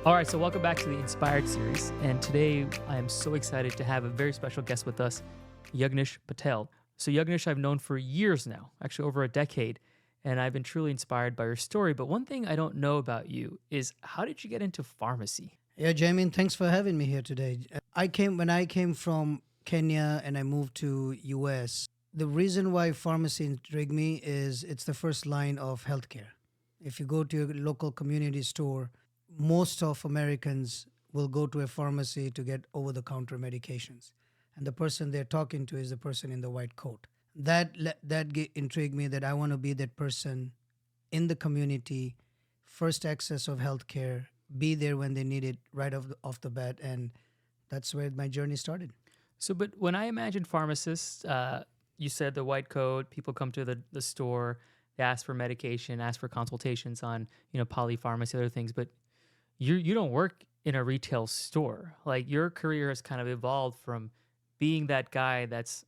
All right, so welcome back to the Inspired series. And today I am so excited to have a very special guest with us, Yagnesh Patel. So, Yagnesh, I've known for years now, actually over a decade, and I've been truly inspired by your story. But one thing I don't know about you is how did you get into pharmacy? Yeah, Jamin, thanks for having me here today. When I came from Kenya and I moved to US. The reason why pharmacy intrigued me is it's the first line of healthcare. If you go to your local community store, most of Americans will go to a pharmacy to get over-the-counter medications, and the person they're talking to is the person in the white coat. That intrigued me that I want to be that person in the community, first access of healthcare, be there when they need it right off the bat. And that's where my journey started. So, but when I imagine pharmacists, you said the white coat, people come to the store, they ask for medication, ask for consultations on, polypharmacy, other things, but you don't work in a retail store. Like your career has kind of evolved from being that guy that's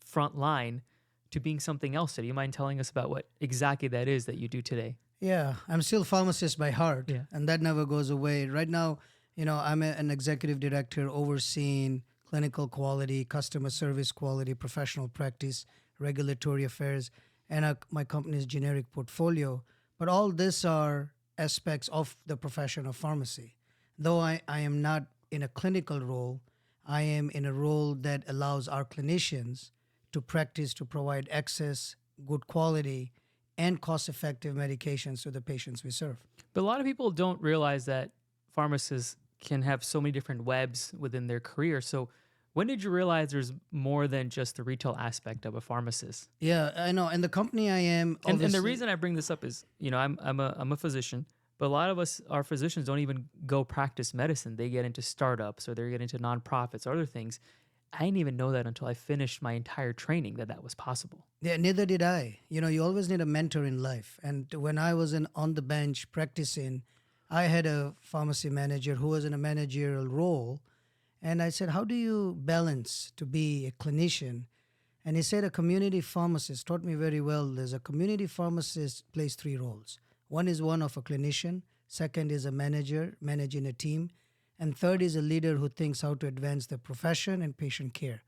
front line to being something else. Do you mind telling us about what exactly that is that you do today? Yeah, I'm still pharmacist by heart, Yeah. and that never goes away. Right now, I'm an executive director overseeing clinical quality, customer service quality, professional practice, regulatory affairs, and my company's generic portfolio. But all this are aspects of the profession of pharmacy. Though I am not in a clinical role, I am in a role that allows our clinicians to practice to provide access, good quality, and cost effective medications to the patients we serve. But a lot of people don't realize that pharmacists can have so many different webs within their career. So, when did you realize there's more than just the retail aspect of a pharmacist? Yeah, I know. And the company I am, And the obviously, reason I bring this up is, I'm a physician, but a lot of us, our physicians, don't even go practice medicine. They get into startups or they get into nonprofits or other things. I didn't even know that until I finished my entire training that was possible. yeah, neither did I. You always need a mentor in life. And when I was on the bench practicing, I had a pharmacy manager who was in a managerial role. And I said, how do you balance to be a clinician? And he said, a community pharmacist taught me very well. There's a community pharmacist plays three roles. One is one of a clinician, second is a manager, managing a team, and third is a leader who thinks how to advance the profession and patient care.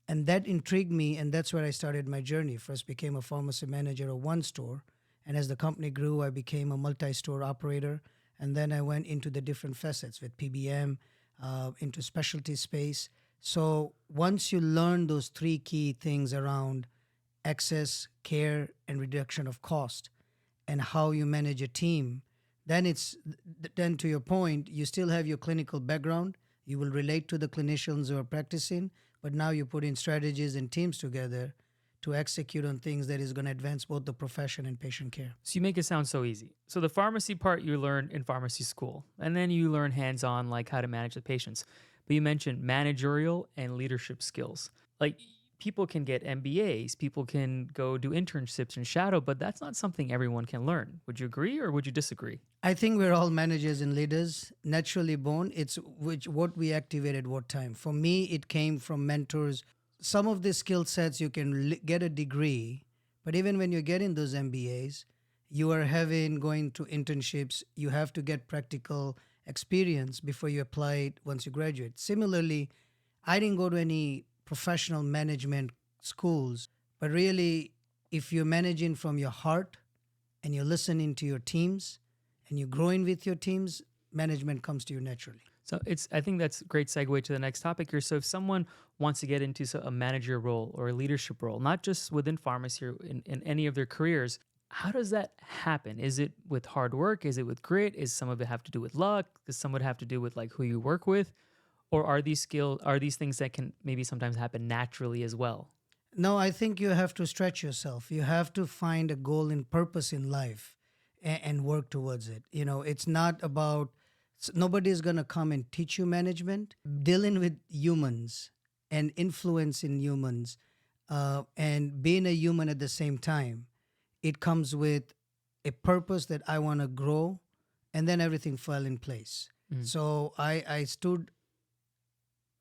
And that intrigued me, and that's where I started my journey. First became a pharmacy manager of one store, and as the company grew, I became a multi-store operator, and then I went into the different facets with PBM, into specialty space. So once you learn those three key things around access, care, and reduction of cost, and how you manage a team, then to your point, you still have your clinical background. You will relate to the clinicians who are practicing, but now you put in strategies and teams together to execute on things that is going to advance both the profession and patient care. So you make it sound so easy. So the pharmacy part you learn in pharmacy school, and then you learn hands-on like how to manage the patients. But you mentioned managerial and leadership skills. Like people can get MBAs, people can go do internships and shadow, but that's not something everyone can learn. Would you agree or would you disagree? I think we're all managers and leaders, naturally born. It's which what we activate at what time. For me, it came from mentors. Some of the skill sets you can get a degree, but even when you're getting those MBAs, you are having going to internships. You have to get practical experience before you apply it once you graduate. Similarly, I didn't go to any professional management schools, but really, if you're managing from your heart and you're listening to your teams and you're growing with your teams, management comes to you naturally. So I think that's a great segue to the next topic here. So if someone wants to get into a manager role or a leadership role, not just within pharmacy or in any of their careers, how does that happen? Is it with hard work? Is it with grit? Is some of it have to do with luck? Does some of it have to do with like who you work with? Or are these things that can maybe sometimes happen naturally as well? No, I think you have to stretch yourself. You have to find a goal and purpose in life and work towards it. It's not about, nobody's going to come and teach you management. Dealing with humans and influencing humans and being a human at the same time, it comes with a purpose that I want to grow, and then everything fell in place. So I stood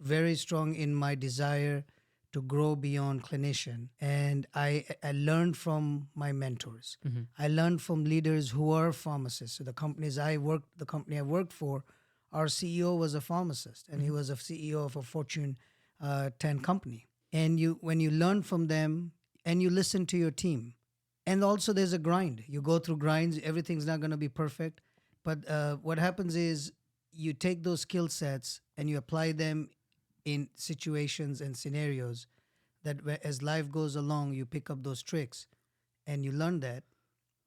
very strong in my desire to grow beyond clinician. And I learned from my mentors. Mhm. I learned from leaders who are pharmacists. So the company I worked for our CEO was a pharmacist, and he was a CEO of a Fortune 10 company. And when you learn from them and you listen to your team, and also there's a grind. You go through grinds. Everything's not going to be perfect, but what happens is you take those skill sets and you apply them in situations and scenarios that as life goes along, you pick up those tricks and you learn that,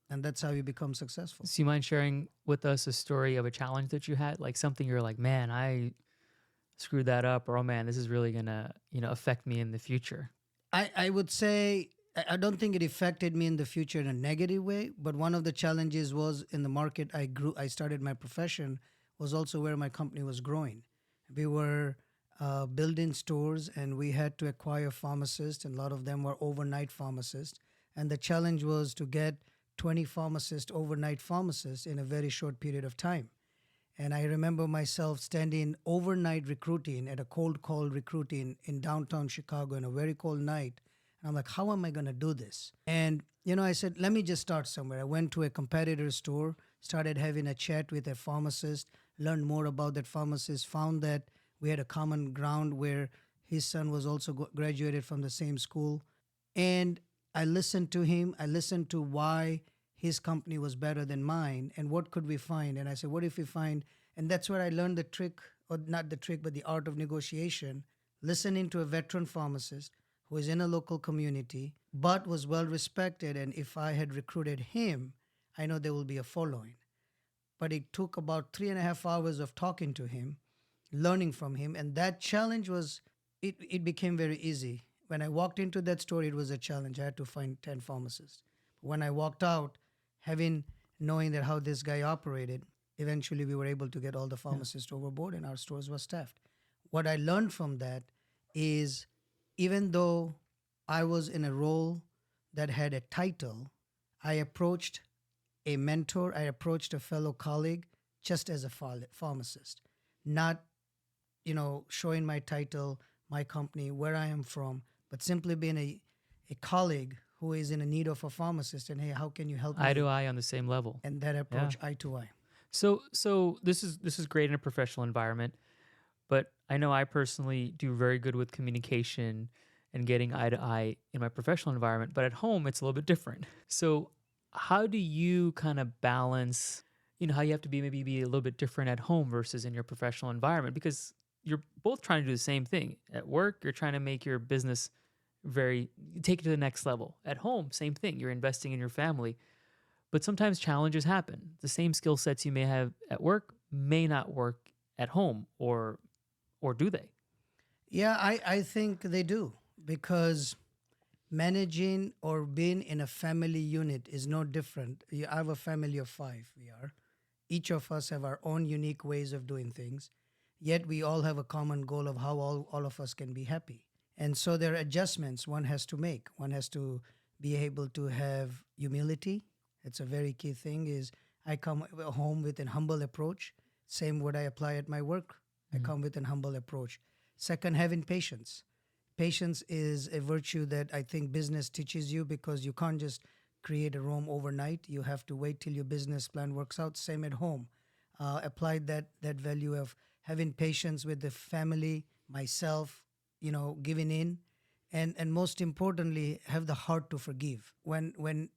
and that's how you become successful. So you mind sharing with us a story of a challenge that you had, like something you're like, man, I screwed that up, or oh man, this is really gonna affect me in the future. I would say I don't think it affected me in the future in a negative way, but one of the challenges was in the market I started my profession was also where my company was growing. We were building stores and we had to acquire pharmacists, and a lot of them were overnight pharmacists. And the challenge was to get 20 overnight pharmacists in a very short period of time. And I remember myself standing overnight recruiting at a cold call recruiting in downtown Chicago on a very cold night. And I'm like, how am I going to do this? And, I said, let me just start somewhere. I went to a competitor store, started having a chat with a pharmacist, learned more about that pharmacist, found that we had a common ground where his son was also graduated from the same school. And I listened to him. I listened to why his company was better than mine and what could we find. And I said, what if we find, and that's where I learned the trick, or not the trick, but the art of negotiation, listening to a veteran pharmacist who is in a local community, but was well respected. And if I had recruited him, I know there will be a following. But it took about 3.5 hours of talking to him, learning from him. And that challenge it became very easy. When I walked into that store, it was a challenge. I had to find 10 pharmacists. When I walked out, knowing that how this guy operated, eventually we were able to get all the pharmacists overboard and our stores were staffed. What I learned from that is even though I was in a role that had a title, I approached a mentor, I approached a fellow colleague just as a pharmacist, not, showing my title, my company, where I am from, but simply being a colleague who is in a need of a pharmacist, and hey, how can you help me? Eye to eye on the same level. And that approach, eye to eye. So this is great in a professional environment, but I know I personally do very good with communication and getting eye to eye in my professional environment, but at home it's a little bit different. So how do you kind of balance, how you have to maybe be a little bit different at home versus in your professional environment? Because you're both trying to do the same thing. At work, you're trying to make your business take it to the next level. At home, same thing. You're investing in your family. But sometimes challenges happen. The same skill sets you may have at work may not work at home, or do they? Yeah, I think they do, because managing or being in a family unit is no different. I have a family of 5, we are. Each of us have our own unique ways of doing things, yet we all have a common goal of how all of us can be happy. And so there are adjustments one has to make. One has to be able to have humility. It's a very key thing is I come home with an humble approach. Same what I apply at my work. I come with an humble approach. Second, having patience. Patience is a virtue that I think business teaches you, because you can't just create a Rome overnight. You have to wait till your business plan works out. Same at home. Apply that value of having patience with the family, myself, giving in, and most importantly, have the heart to forgive. When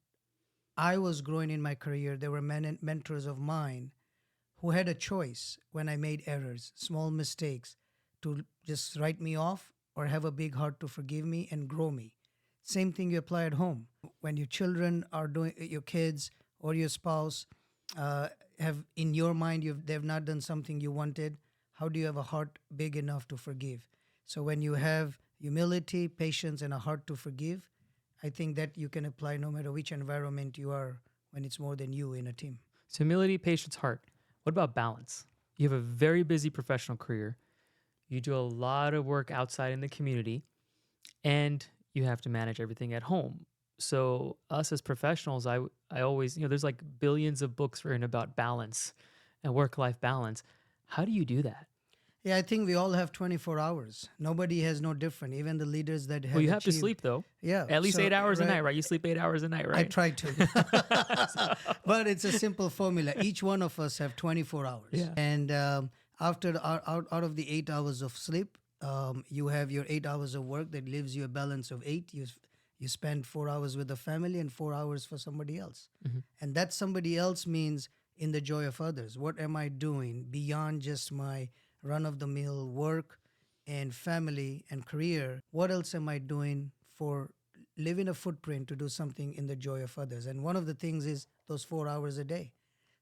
I was growing in my career, there were mentors of mine who had a choice when I made errors, small mistakes, to just write me off or have a big heart to forgive me and grow me. Same thing you apply at home. When your children are your kids or your spouse have in your mind they've not done something you wanted, how do you have a heart big enough to forgive? So when you have humility, patience, and a heart to forgive, I think that you can apply no matter which environment you are when it's more than you in a team. So humility, patience, heart. What about balance? You have a very busy professional career. You do a lot of work outside in the community, and you have to manage everything at home. So us as professionals, I always, there's like billions of books written about balance and work-life balance. How do you do that? Yeah, I think we all have 24 hours. Nobody has no different. Even the leaders that have Well, you have to achieved- sleep though. Yeah. At least 8 hours a right, night, right? You sleep 8 hours a night, right? I try to. But it's a simple formula. Each one of us have 24 hours. Yeah. And Out of the 8 hours of sleep, you have your 8 hours of work that leaves you a balance of eight. You spend 4 hours with the family and 4 hours for somebody else, Hmm. and that somebody else means in the joy of others. What am I doing beyond just my run of the mill work and family and career? What else am I doing for leaving a footprint to do something in the joy of others? And one of the things is those 4 hours a day.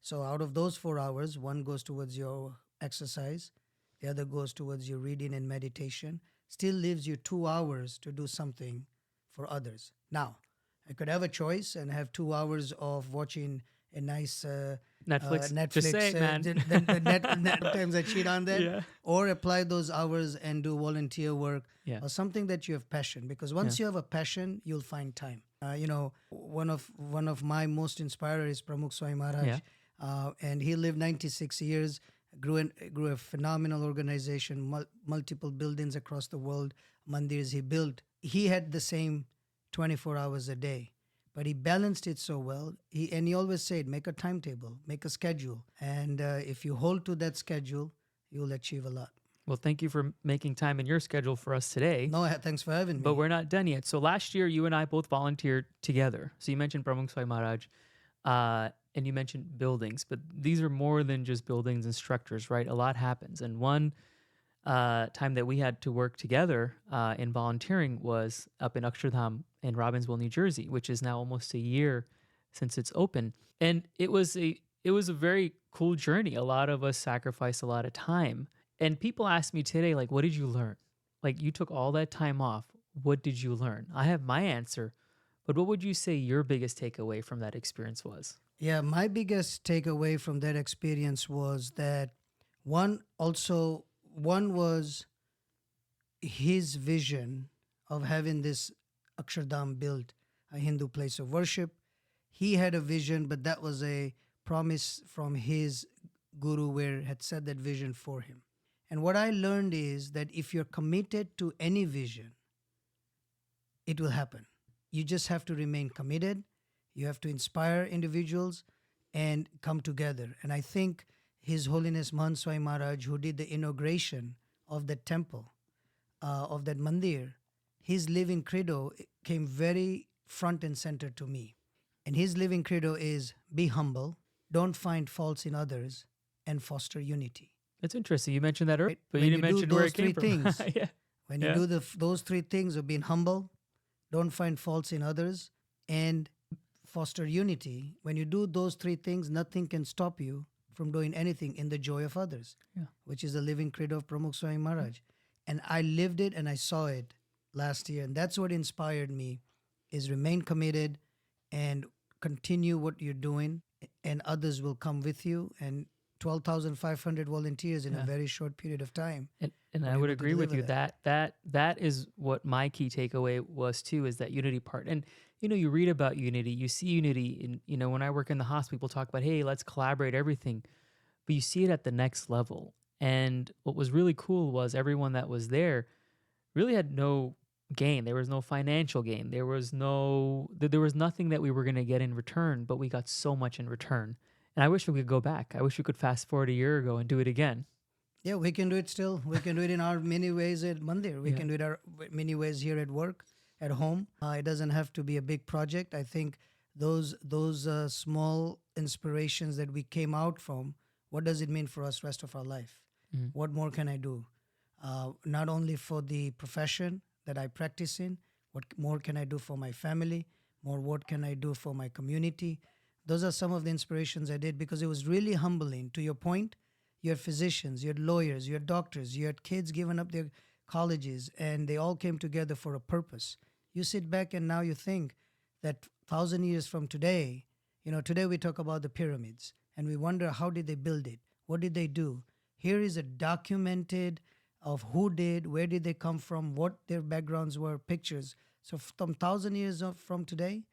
So out of those 4 hours, one goes towards your exercise, the other goes towards your reading and meditation, still leaves you 2 hours to do something for others. Now, I could have a choice and have 2 hours of watching a nice Netflix. Just say Netflix. it, man. Sometimes I cheat on that, Yeah. or apply those hours and do volunteer work Yeah. or something that you have passion. Because Yeah. once you have a passion, you'll find time. One of my most inspirers is Pramukh Swami Maharaj, Yeah. and he lived 96 years. Grew a phenomenal organization, multiple buildings across the world, mandirs he built. He had the same 24 hours a day, but he balanced it so well. He always said, make a timetable, make a schedule, and if you hold to that schedule, you'll achieve a lot. Well, thank you for making time in your schedule for us today. No, thanks for having me. But we're not done yet. So last year, you and I both volunteered together. So you mentioned Pramukh Swami Maharaj, and you mentioned buildings, but these are more than just buildings and structures, right? A lot happens. And one time that we had to work together in volunteering was up in Akshardham in Robbinsville, New Jersey, which is now almost a year since it's open. And it was a very cool journey. A lot of us sacrificed a lot of time. And people ask me today, like, what did you learn? Like, you took all that time off. What did you learn? I have my answer, but what would you say your biggest takeaway from that experience was? Yeah, my biggest takeaway from that experience was that one was his vision of having this Akshardham built, a Hindu place of worship. He had a vision, but that was a promise from his guru where had set that vision for him. And what I learned is that if you're committed to any vision, it will happen. You just have to remain committed. You have to inspire individuals and come together. And I think His Holiness Mahant Swami Maharaj, who did the inauguration of that temple, of that mandir, his living credo came very front and center to me. And his living credo is be humble, don't find faults in others, and foster unity. That's interesting. You mentioned that earlier, Right? but When you didn't do mention where those it came three from. things, Yeah. when Yeah. you do those three things of being humble, don't find faults in others, and foster unity, when you do those three things, nothing can stop you from doing anything in the joy of others, Yeah. which is the living credo of Pramukh Swami Maharaj. And I lived it and I saw it last year. And that's what inspired me, is remain committed and continue what you're doing, and others will come with you. And 12,500 volunteers in a Yeah. very short period of time. And were I would able to agree with deliver you that is what my key takeaway was too, is that unity part. And you read about unity, you see unity in, when I work in the hospital, people talk about, hey, let's collaborate everything, but you see it at the next level. And what was really cool was everyone that was there really had no gain. There was no financial gain. There was nothing that we were going to get in return, but we got so much in return. And I wish we could go back. I wish we could fast forward a year ago and do it again. Yeah, we can do it still. We can do it in our many ways at Mandir. We Yeah. can do it our many ways here at work, at home. It doesn't have to be a big project. I think those small inspirations that we came out from, what does it mean for us rest of our life? Mhm. What more can I do? Not only for the profession that I practice in, what more can I do for my family? What can I do for my community? Those are some of the inspirations I did, because it was really humbling. To your point, you had physicians, you had lawyers, you had doctors, you had kids giving up their colleges, and they all came together for a purpose. You sit back and now you think that 1,000 years from today, today we talk about the pyramids and we wonder, how did they build it? What did they do? Here is a documented of who did, where did they come from, what their backgrounds were, pictures. So from 1,000 years from today,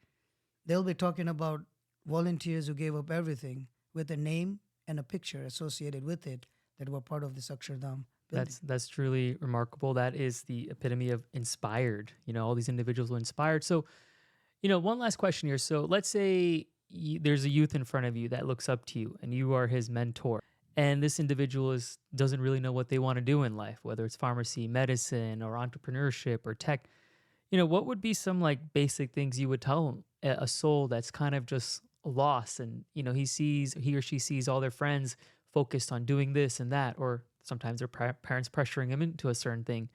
they'll be talking about volunteers who gave up everything with a name and a picture associated with it that were part of this Akshardham building. That's truly remarkable. That is the epitome of inspired. All these individuals were inspired. So, one last question here. So let's say there's a youth in front of you that looks up to you and you are his mentor. and this individual doesn't really know what they want to do in life, whether it's pharmacy, medicine, or entrepreneurship or tech. What would be some like basic things you would tell a soul that's kind of just lost, and he or she sees all their friends focused on doing this and that, or sometimes their parents pressuring them into a certain thing.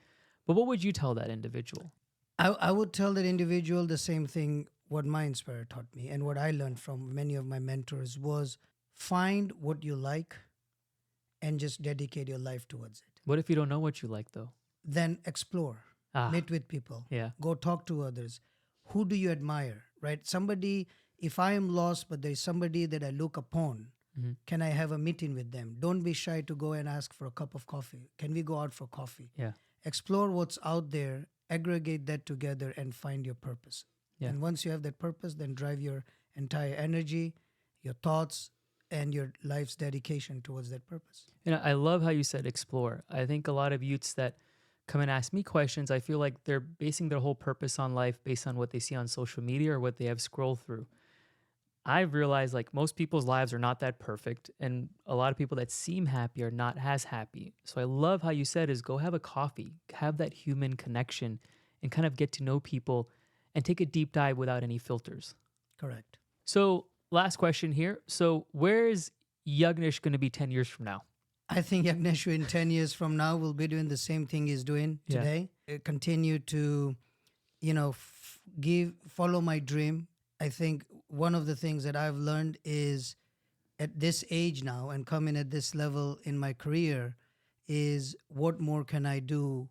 But what would you tell that individual? I would tell that individual the same thing what my inspirer taught me and what I learned from many of my mentors was find what you like and just dedicate your life towards it. What if you don't know what you like though? Then explore, Ah, meet with people, yeah. go talk to others. Who do you admire, right? Somebody, if I am lost, but there's somebody that I look upon, Mhm. can I have a meeting with them? Don't be shy to go and ask for a cup of coffee. Can we go out for coffee? Yeah. Explore what's out there, aggregate that together, and find your purpose. Yeah. And once you have that purpose, then drive your entire energy, your thoughts, and your life's dedication towards that purpose. And I love how you said explore. I think a lot of youths that come and ask me questions, I feel like they're basing their whole purpose on life based on what they see on social media or what they have scrolled through. I've realized like most people's lives are not that perfect, and a lot of people that seem happy are not as happy. So I love how you said is go have a coffee, have that human connection, and kind of get to know people and take a deep dive without any filters. Correct. So last question here. So where is Yagnesh going to be 10 years from now? I think Yagnesh in 10 years from now will be doing the same thing he's doing Yeah. today. Continue to, follow my dream. I think one of the things that I've learned is at this age now and coming at this level in my career is what more can I do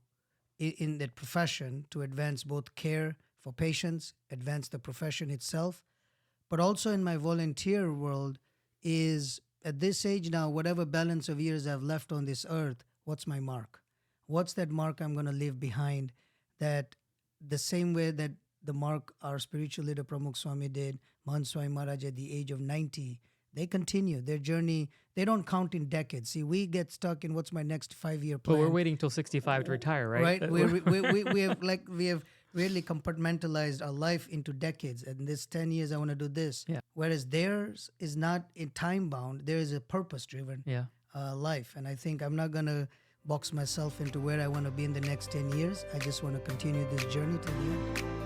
in that profession to advance both care for patients, advance the profession itself, but also in my volunteer world is at this age now, whatever balance of years I've left on this earth, what's my mark? What's that mark I'm going to leave behind that the same way that the mark our spiritual leader Pramukh Swami did, Mahant Swami Maharaj at the age of 90, they continue their journey. They don't count in decades. See, we get stuck in what's my next 5-year But plan. we're waiting till 65 to retire, right? Right. We have really compartmentalized our life into decades. And this 10 years, I want to do this. Yeah. Whereas theirs is not in time bound. There is a purpose driven Yeah. life. And I think I'm not going to box myself into where I want to be in the next 10 years. I just want to continue this journey till the end.